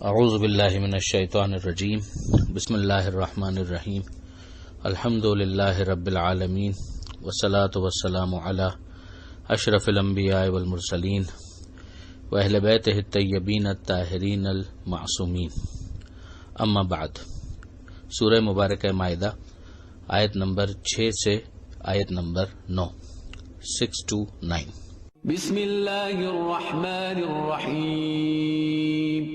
اعوذ باللہ من الشیطان الرجیم بسم اللہ الرحمن الرحیم الحمد للہ رب العالمین والصلاة والسلام علی اشرف الانبیاء والمرسلین واہل بیتہ الطیبین الطاہرین المعصومین، اما بعد۔ سورہ مبارکہ مائدہ آیت نمبر 6 سے آیت نمبر 9 6 to 9۔ بسم اللہ الرحمن الرحیم۔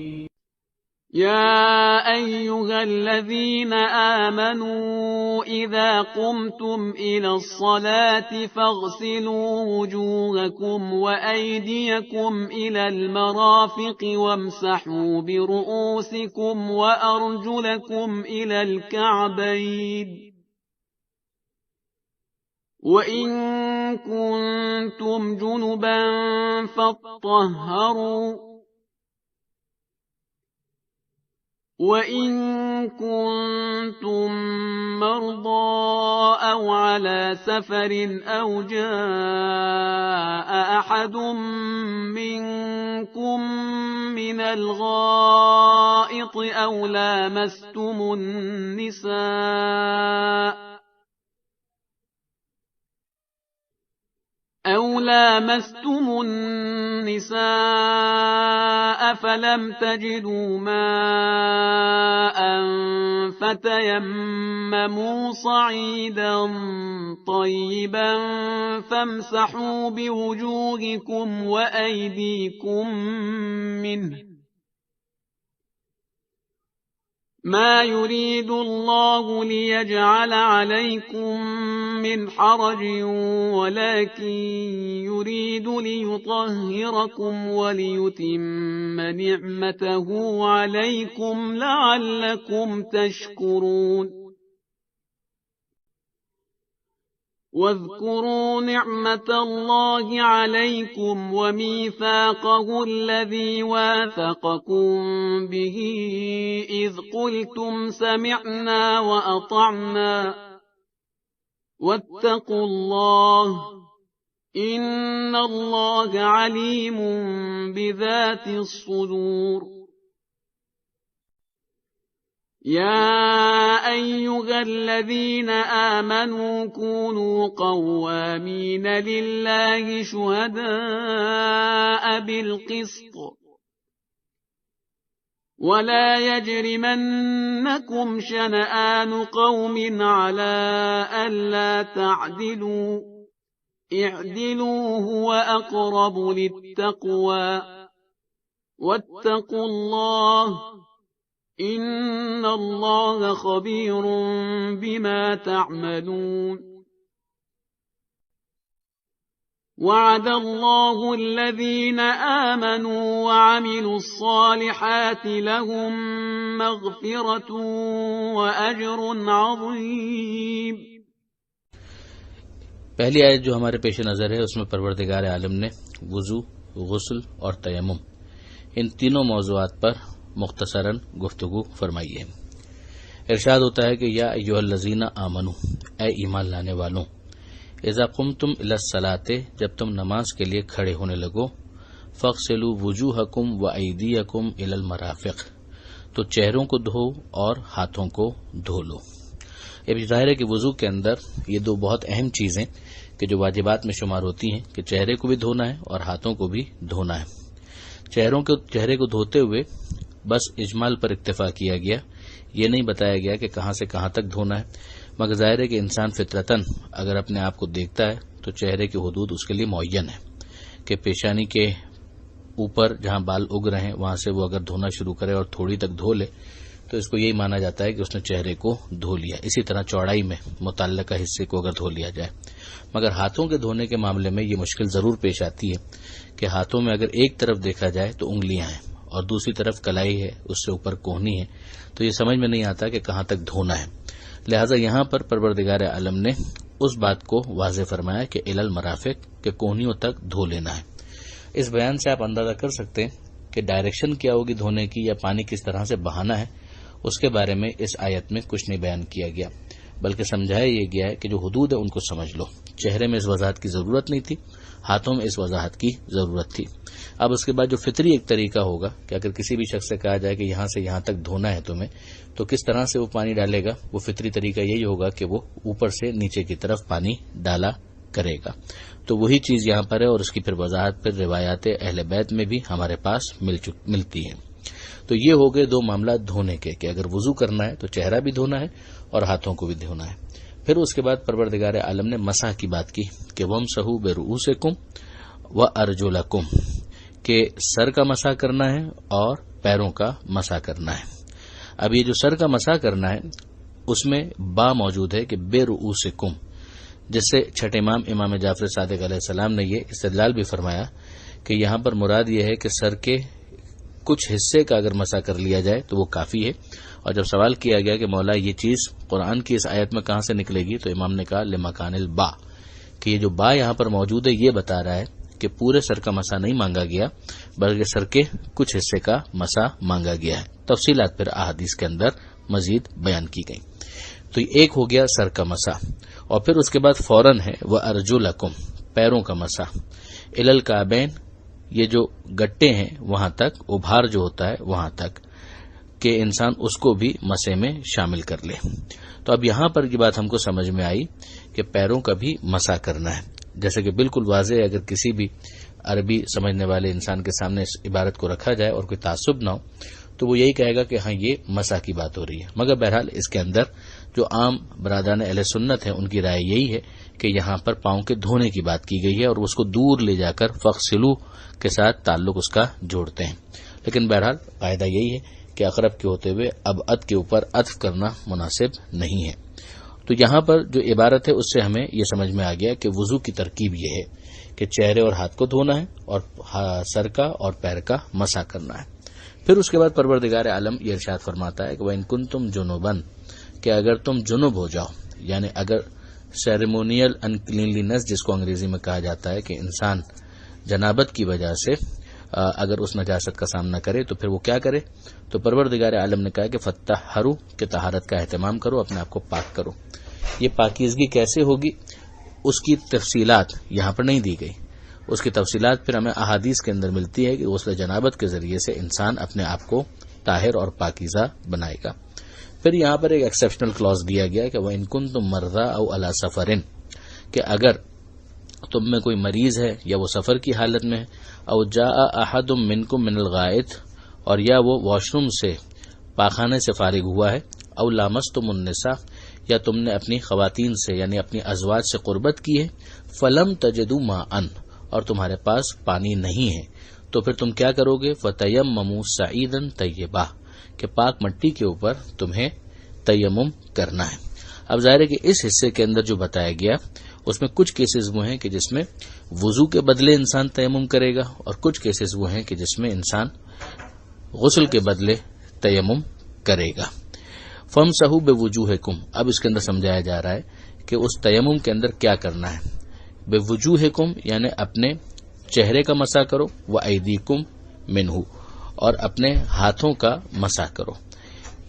يا أيها الذين آمنوا إذا قمتم إلى الصلاة فاغسلوا وجوهكم وأيديكم إلى المرافق وامسحوا برؤوسكم وأرجلكم إلى الكعبين، وإن كنتم جنبا فاطهروا، وَإِن كُنتُم مَّرْضَىٰ أَوْ عَلَىٰ سَفَرٍ أَوْ جَاءَ أَحَدٌ مِّنكُم مِّنَ الْغَائِطِ أَوْ لامستم النساء فلم تجدوا ماء فتيمموا صعيدا طيبا فامسحوا بوجوهكم وأيديكم منه، ما يريد الله ليجعل عليكم من حرج ولكن يريد ليطهركم وليتم نعمته عليكم لعلكم تشكرون۔ واذكروا نعمة الله عليكم وميثاقه الذي واثقكم به إذ قلتم سمعنا وأطعنا واتقوا الله إن الله عليم بذات الصدور۔ يا أيها الذين آمنوا كونوا قوامين لله شهداء بالقسط ولا يجرمنكم شنآن قوم على ألا تعدلوا، اعدلوا هو أقرب للتقوى، واتقوا الله إن الله خبير بما تعملون۔ وعد الله الذين آمنوا وعملوا الصالحات لهم مغفرة وأجر عظيم۔ پہلی آیت جو ہمارے پیش نظر ہے اس میں پروردگار عالم نے وضو، غسل اور تیمم ان تینوں موضوعات پر مختصراً گفتگو فرمائی ہے۔ ارشاد ہوتا ہے کہ یا ایھا الذین آمنو، اے ایمان لانے والوں، اذا قمتم الی الصلاۃ، جب تم نماز کے لیے کھڑے ہونے لگو، فاغسلوا وجوہکم وایدیکم الی المرافق، تو چہروں کو دھو اور ہاتھوں کو دھو لو۔ یہ بھی ظاہر ہے کہ وضو کے اندر یہ دو بہت اہم چیزیں کہ جو واجبات میں شمار ہوتی ہیں کہ چہرے کو بھی دھونا ہے اور ہاتھوں کو بھی دھونا ہے۔ چہرے کو دھوتے ہوئے بس اجمال پر اکتفا کیا گیا، یہ نہیں بتایا گیا کہ کہاں سے کہاں تک دھونا ہے، مگر ظاہر ہے کہ انسان فطرتاً اگر اپنے آپ کو دیکھتا ہے تو چہرے کی حدود اس کے لیے معین ہے کہ پیشانی کے اوپر جہاں بال اگ رہے ہیں وہاں سے وہ اگر دھونا شروع کرے اور تھوڑی تک دھو لے تو اس کو یہی مانا جاتا ہے کہ اس نے چہرے کو دھو لیا۔ اسی طرح چوڑائی میں متعلقہ حصے کو اگر دھو لیا جائے، مگر ہاتھوں کے دھونے کے معاملے میں یہ مشکل ضرور پیش آتی ہے کہ ہاتھوں میں اگر ایک طرف دیکھا جائے تو انگلیاں ہیں اور دوسری طرف کلائی ہے، اس سے اوپر کوہنی ہے، تو یہ سمجھ میں نہیں آتا کہ کہاں تک دھونا ہے۔ لہٰذا یہاں پر پروردگار عالم نے اس بات کو واضح فرمایا کہ الی المرافق، کہ کوہنیوں تک دھو لینا ہے۔ اس بیان سے آپ اندازہ کر سکتے ہیں کہ ڈائریکشن کیا ہوگی دھونے کی یا پانی کس طرح سے بہانا ہے، اس کے بارے میں اس آیت میں کچھ نہیں بیان کیا گیا، بلکہ سمجھایا یہ گیا ہے کہ جو حدود ہے ان کو سمجھ لو۔ چہرے میں اس وضاحت کی ضرورت نہیں تھی، ہاتھوں میں اس وضاحت کی ضرورت تھی۔ اب اس کے بعد جو فطری ایک طریقہ ہوگا کہ اگر کسی بھی شخص سے کہا جائے کہ یہاں سے یہاں تک دھونا ہے تمہیں، تو کس طرح سے وہ پانی ڈالے گا، وہ فطری طریقہ یہی ہوگا کہ وہ اوپر سے نیچے کی طرف پانی ڈالا کرے گا۔ تو وہی چیز یہاں پر ہے، اور اس کی پھر وضاحت پھر روایات اہل بیت میں بھی ہمارے پاس ملتی ہیں۔ تو یہ ہو گئے دو معاملات دھونے کے، کہ اگر وضو کرنا ہے تو چہرہ بھی دھونا ہے اور ہاتھوں کو بھی دھونا ہے۔ پھر اس کے بعد پروردگار عالم نے مسح کی بات کی کہ وَامْسَحُوا بِرُؤُوسِكُمْ وَأَرْجُلَكُمْ، کہ سر کا مسح کرنا ہے اور پیروں کا مسح کرنا ہے۔ اب یہ جو سر کا مسح کرنا ہے اس میں با موجود ہے کہ بِرُؤُوسِكُمْ، جس سے چھٹے امام جعفر صادق علیہ السلام نے یہ استدلال بھی فرمایا کہ یہاں پر مراد یہ ہے کہ سر کے کچھ حصے کا اگر مسح کر لیا جائے تو وہ کافی ہے۔ اور جب سوال کیا گیا کہ مولا یہ چیز قرآن کی اس آیت میں کہاں سے نکلے گی، تو امام نے کہا لمکان البا، کہ یہ جو با یہاں پر موجود ہے یہ بتا رہا ہے کہ پورے سر کا مسح نہیں مانگا گیا بلکہ سر کے کچھ حصے کا مسح مانگا گیا ہے۔ تفصیلات پھر احادیث کے اندر مزید بیان کی گئی۔ تو ایک ہو گیا سر کا مسح، اور پھر اس کے بعد فوراً ہے وَأَرْجُلَكُمْ، پیروں کا مسح، إِلَى الْكَعْبَيْن، یہ جو گٹے ہیں وہاں تک، ابھار جو ہوتا ہے وہاں تک، کہ انسان اس کو بھی مسح میں شامل کر لے۔ تو اب یہاں پر یہ بات ہم کو سمجھ میں آئی کہ پیروں کا بھی مسح کرنا ہے، جیسے کہ بالکل واضح ہے، اگر کسی بھی عربی سمجھنے والے انسان کے سامنے اس عبارت کو رکھا جائے اور کوئی تعصب نہ ہو تو وہ یہی کہے گا کہ ہاں یہ مسح کی بات ہو رہی ہے، مگر بہرحال اس کے اندر جو عام برادران اہل سنت ہیں ان کی رائے یہی ہے کہ یہاں پر پاؤں کے دھونے کی بات کی گئی ہے اور اس کو دور لے جا کر فغسلوا کے ساتھ تعلق اس کا جوڑتے ہیں۔ لیکن بہرحال قاعدہ یہی ہے کہ اقرب کے ہوتے ہوئے اب عد کے اوپر عطف کرنا مناسب نہیں ہے۔ تو یہاں پر جو عبارت ہے اس سے ہمیں یہ سمجھ میں آ گیا کہ وضو کی ترکیب یہ ہے کہ چہرے اور ہاتھ کو دھونا ہے اور سر کا اور پیر کا مسح کرنا ہے۔ پھر اس کے بعد پروردگار عالم یہ ارشاد فرماتا ہے کہ وَإِن كُنتُمْ جُنُبًا، کہ اگر تم جنب ہو جاؤ، یعنی اگر سیریمونیل انکلینلینس جس کو انگریزی میں کہا جاتا ہے کہ انسان جنابت کی وجہ سے اگر اس نجاست کا سامنا کرے تو پھر وہ کیا کرے، تو پروردگار عالم نے کہا کہ فَتَّحَّرُوا، کہ طہارت کا اہتمام کرو، اپنے آپ کو پاک کرو۔ یہ پاکیزگی کیسے ہوگی اس کی تفصیلات یہاں پر نہیں دی گئی، اس کی تفصیلات پھر ہمیں احادیث کے اندر ملتی ہے کہ غسل جنابت کے ذریعے سے انسان اپنے آپ کو طاہر اور پاکیزہ بنائے گا۔ پھر یہاں پر ایک ایکسیپشنل کلاز دیا گیا کہ وَإِن كُنتُم مَرْضَىٰ أَوْ عَلَىٰ سَفَرٍ، کہ اگر تم میں کوئی مریض ہے یا وہ سفر کی حالت میں ہے، او جاء احد منکم من الغائط، اور یا وہ واش روم سے پاخانے سے فارغ ہوا ہے، او لامستم النساء، یا تم نے اپنی خواتین سے یعنی اپنی ازواج سے قربت کی ہے، فلم تجدوا ماء، اور تمہارے پاس پانی نہیں ہے، تو پھر تم کیا کرو گے، فتیمموا صعیدا طیبا، کہ پاک مٹی کے اوپر تمہیں تیمم کرنا ہے۔ اب ظاہر ہے کہ اس حصے کے اندر جو بتایا گیا اس میں کچھ کیسز وہ ہیں کہ جس میں وضو کے بدلے انسان تیمم کرے گا، اور کچھ کیسز وہ ہیں کہ جس میں انسان غسل کے بدلے تیمم کرے گا۔ فَامْسَحُوا بِوُجُوهِكُمْ، اب اس کے اندر سمجھایا جا رہا ہے کہ اس تیمم کے اندر کیا کرنا ہے۔ بِوُجُوهِكُمْ یعنی اپنے چہرے کا مسح کرو، وَأَيْدِيكُمْ مِنْهُ، اور اپنے ہاتھوں کا مسح کرو۔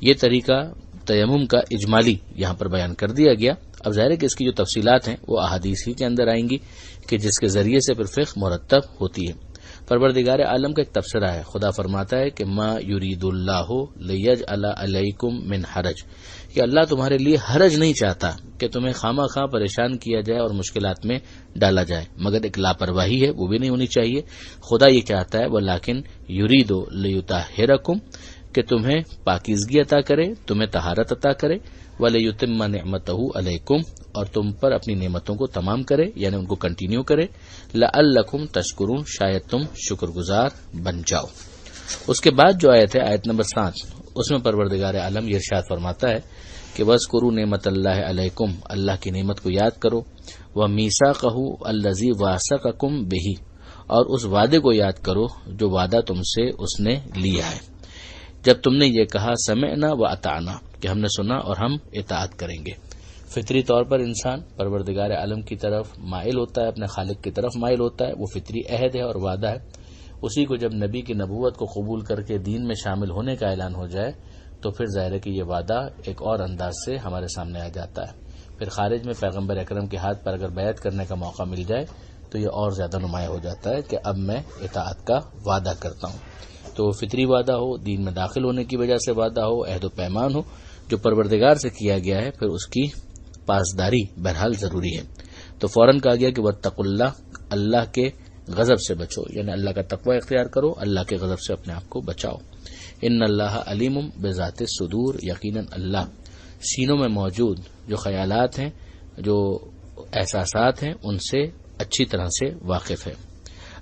یہ طریقہ تیمم کا اجمالی یہاں پر بیان کر دیا گیا۔ اب ظاہر ہے کہ اس کی جو تفصیلات ہیں وہ احادیث ہی کے اندر آئیں گی کہ جس کے ذریعے سے پھر فقہ مرتب ہوتی ہے۔ پروردگار عالم کا ایک تبصرہ ہے، خدا فرماتا ہے کہ ما یرید اللہ لیجعل علیکم من حرج، کہ اللہ تمہارے لیے حرج نہیں چاہتا کہ تمہیں خواہ خواہ پریشان کیا جائے اور مشکلات میں ڈالا جائے، مگر ایک لاپرواہی ہے وہ بھی نہیں ہونی چاہیے۔ خدا یہ چاہتا ہے ولیکن یرید لیطہرکم، کہ تمہیں پاکیزگی عطا کرے، تمہیں طہارت عطا کرے، وَلِيُتِمَّ نِعْمَتَهُ عَلَيْكُمْ، اور تم پر اپنی نعمتوں کو تمام کرے یعنی ان کو کنٹینیو کرے، لَعَلَّكُمْ تَشْكُرُونَ، شاید تم شکر گزار بن جاؤ۔ اس کے بعد جو آیت ہے آیت نمبر 7، اس میں پروردگار عالم یہ ارشاد فرماتا ہے کہ وَاذْكُرُوا نِعْمَتَ اللَّهِ عَلَيْكُمْ، اللہ کی نعمت کو یاد کرو، وَمِيثَاقَهُ الَّذِي وَاثَقَكُم بِهِ، اور اس وعدے کو یاد کرو جو وعدہ تم سے اس نے لیا ہے، جب تم نے یہ کہا سمعنا وَأَطَعْنَا، کہ ہم نے سنا اور ہم اطاعت کریں گے۔ فطری طور پر انسان پروردگار عالم کی طرف مائل ہوتا ہے، اپنے خالق کی طرف مائل ہوتا ہے، وہ فطری عہد ہے اور وعدہ ہے۔ اسی کو جب نبی کی نبوت کو قبول کر کے دین میں شامل ہونے کا اعلان ہو جائے تو پھر ظاہر ہے کہ یہ وعدہ ایک اور انداز سے ہمارے سامنے آ جاتا ہے۔ پھر خارج میں پیغمبر اکرم کے ہاتھ پر اگر بیعت کرنے کا موقع مل جائے تو یہ اور زیادہ نمایاں ہو جاتا ہے کہ اب میں اطاعت کا وعدہ کرتا ہوں. تو فطری وعدہ ہو، دین میں داخل ہونے کی وجہ سے وعدہ ہو، عہد و پیمان ہو جو پروردگار سے کیا گیا ہے، پھر اس کی پاسداری بہرحال ضروری ہے. تو فوراً کہا گیا کہ واتقوا اللہ، اللہ کے غضب سے بچو، یعنی اللہ کا تقوی اختیار کرو، اللہ کے غضب سے اپنے آپ کو بچاؤ. ان اللہ علیم بذات الصدور، یقیناً اللہ سینوں میں موجود جو خیالات ہیں، جو احساسات ہیں، ان سے اچھی طرح سے واقف ہے.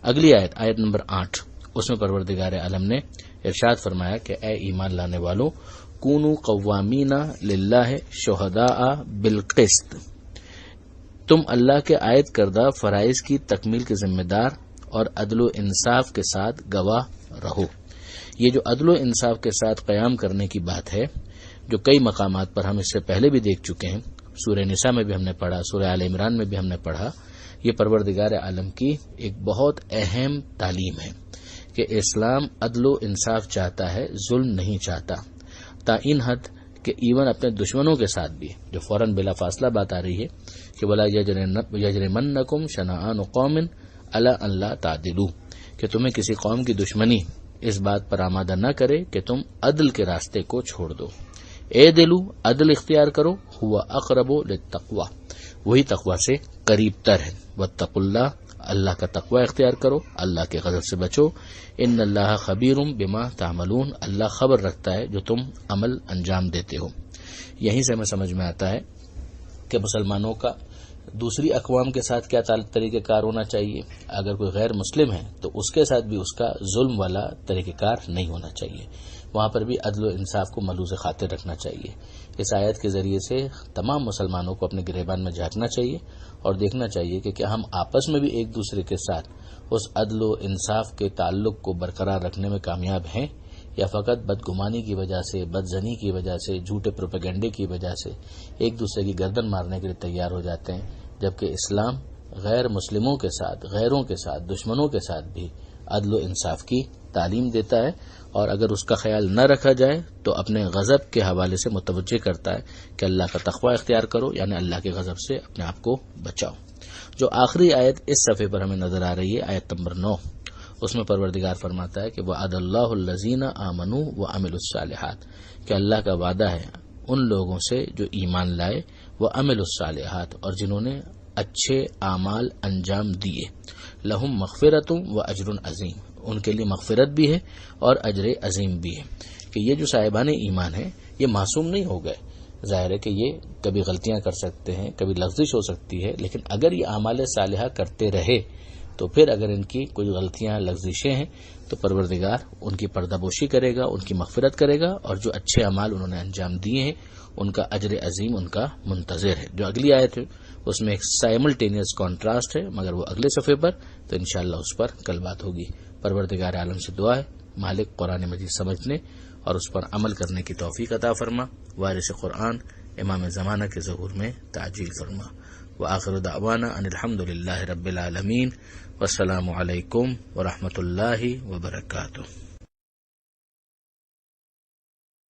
اگلی آیت، آیت نمبر 8، اس میں پروردگار عالم نے ارشاد فرمایا کہ اے ایمان لانے والوں، کونوا قوامین للہ شہداء بالقسط، تم اللہ کے عائد کردہ فرائض کی تکمیل کے ذمہ دار اور عدل و انصاف کے ساتھ گواہ رہو. یہ جو عدل و انصاف کے ساتھ قیام کرنے کی بات ہے، جو کئی مقامات پر ہم اس سے پہلے بھی دیکھ چکے ہیں، سورہ نساء میں بھی ہم نے پڑھا، سورہ آل عمران میں بھی ہم نے پڑھا، یہ پروردگار عالم کی ایک بہت اہم تعلیم ہے کہ اسلام عدل و انصاف چاہتا ہے، ظلم نہیں چاہتا. تا ان حد کہ ایون اپنے دشمنوں کے ساتھ بھی، جو فوراً بلا فاصلہ بات آ رہی ہے کہ وَلَا يَجْرِمَنَّكُمْ شَنَآنُ قَوْمٍ عَلَىٰ أَن لَا تَعْدِلُوا، کہ تمہیں کسی قوم کی دشمنی اس بات پر آمادہ نہ کرے کہ تم عدل کے راستے کو چھوڑ دو. اے دلو، عدل اختیار کرو، ہوا اقرب للتقوی، وہی تقوی سے قریب تر ہے. واتقوا اللہ، اللہ کا تقوی اختیار کرو، اللہ کے غضب سے بچو. ان اللہ خبیر بما تعملون، اللہ خبر رکھتا ہے جو تم عمل انجام دیتے ہو. یہیں سے ہمیں سمجھ میں آتا ہے کہ مسلمانوں کا دوسری اقوام کے ساتھ کیا طریقہ کار ہونا چاہیے. اگر کوئی غیر مسلم ہے تو اس کے ساتھ بھی اس کا ظلم والا طریقہ کار نہیں ہونا چاہیے، وہاں پر بھی عدل و انصاف کو ملحوظ خاطر رکھنا چاہیے. اس آیت کے ذریعے سے تمام مسلمانوں کو اپنے گریبان میں جھانکنا چاہیے اور دیکھنا چاہیے کہ کیا ہم آپس میں بھی ایک دوسرے کے ساتھ اس عدل و انصاف کے تعلق کو برقرار رکھنے میں کامیاب ہیں، یا فقط بدگمانی کی وجہ سے، بدزنی کی وجہ سے، جھوٹے پروپیگنڈے کی وجہ سے ایک دوسرے کی گردن مارنے کے لیے تیار ہو جاتے ہیں، جبکہ اسلام غیر مسلموں کے ساتھ، غیروں کے ساتھ، دشمنوں کے ساتھ بھی عدل و انصاف کی تعلیم دیتا ہے. اور اگر اس کا خیال نہ رکھا جائے تو اپنے غضب کے حوالے سے متوجہ کرتا ہے کہ اللہ کا تقوی اختیار کرو، یعنی اللہ کے غضب سے اپنے آپ کو بچاؤ. جو آخری آیت اس صفحے پر ہمیں نظر آ رہی ہے، آیت نمبر 9، اس میں پروردگار فرماتا ہے کہ وعد اللہ الذین آمنوا وعملوا الصالحات، کہ اللہ کا وعدہ ہے ان لوگوں سے جو ایمان لائے، وعملوا الصالحات، اور جنہوں نے اچھے اعمال انجام دیے، لہم مغفرۃ واجر عظیم، ان کے لیے مغفرت بھی ہے اور اجر عظیم بھی ہے. کہ یہ جو صاحبان ایمان ہیں یہ معصوم نہیں ہو گئے. ظاہر ہے کہ یہ کبھی غلطیاں کر سکتے ہیں، کبھی لغزش ہو سکتی ہے، لیکن اگر یہ اعمال صالحہ کرتے رہے تو پھر اگر ان کی کوئی غلطیاں، لغزشیں ہیں تو پروردگار ان کی پردہ پوشی کرے گا، ان کی مغفرت کرے گا، اور جو اچھے اعمال انہوں نے انجام دیے ہیں ان کا اجر عظیم ان کا منتظر ہے. جو اگلی آیت ہے اس میں ایک سائملٹینیس کانٹراسٹ ہے، مگر وہ اگلے صفحے پر، تو انشاءاللہ اس پر کل بات ہوگی. پروردگار عالم سے دعا ہے مالک قرآن مجید سمجھنے اور اس پر عمل کرنے کی توفیق عطا فرما. وارث قرآن امام زمانہ کے ظہور میں تعجیل فرما. وآخر دعوانا ان الحمد للہ رب العالمین، والسلام علیکم ورحمۃ اللہ وبرکاتہ.